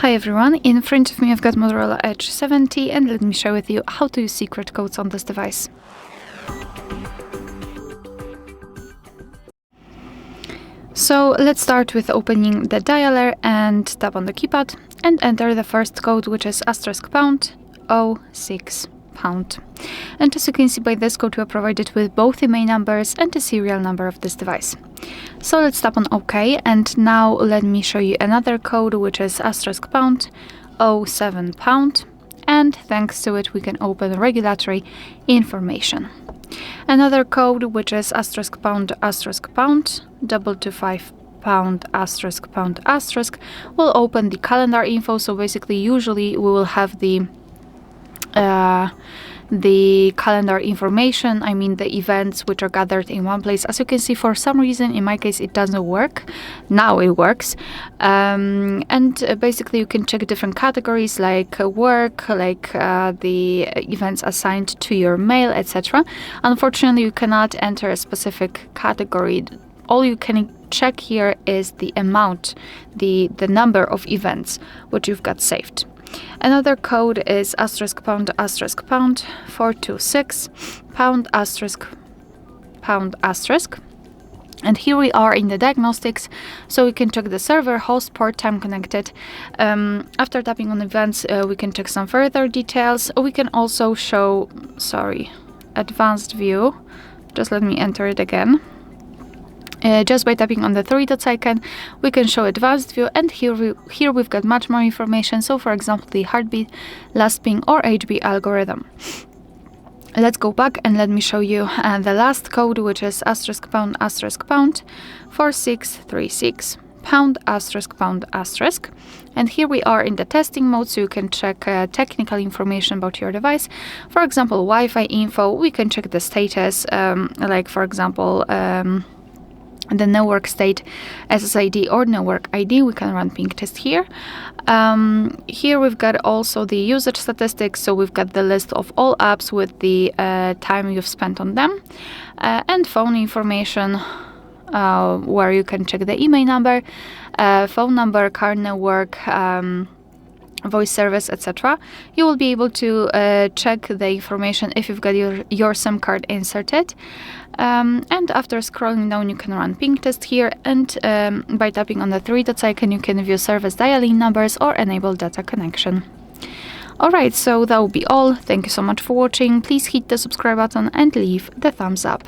Hi everyone, in front of me I've got Motorola Edge 70 and let me share with you how to use secret codes on this device. So let's start with opening the dialer and tap on the keypad and enter the first code, which is *#06#. And as you can see by this code, we are provided with both IMEI numbers and the serial number of this device. So let's tap on OK, and now let me show you another code, which is *#07#, and thanks to it we can open regulatory information. Another code, which is *##225#*##, will open the calendar info. So basically, usually we will have the calendar information, I mean the events which are gathered in one place. As you can see, for some reason, in my case, it doesn't work. Now it works. And basically you can check different categories like work, like the events assigned to your mail, etc. Unfortunately, you cannot enter a specific category. All you can check here is the amount, the number of events which you've got saved. Another code is *##426#*##. And here we are in the diagnostics, so we can check the server, host, port, time connected. After tapping on events, we can check some further details. We can also show, advanced view. Just let me enter it again. Just by tapping on the three dots icon, we can show advanced view, and here we've got much more information. So for example, the heartbeat, last ping, or HB algorithm. Let's go back and let me show you the last code, which is *##4636#*##. And here we are in the testing mode, so you can check technical information about your device. For example, Wi-Fi info. We can check the status, like for example, the network state, SSID or network ID. We can run ping test here. Here we've got also the usage statistics, so we've got the list of all apps with the time you've spent on them, and phone information, where you can check the IMEI number, phone number, card network, voice service, etc. You will be able to check the information if you've got your SIM card inserted. And after scrolling down, you can run ping test here, and by tapping on the three dots icon, you can view service dialing numbers or enable data connection. Alright, so that will be all. Thank you so much for watching. Please hit the subscribe button and leave the thumbs up.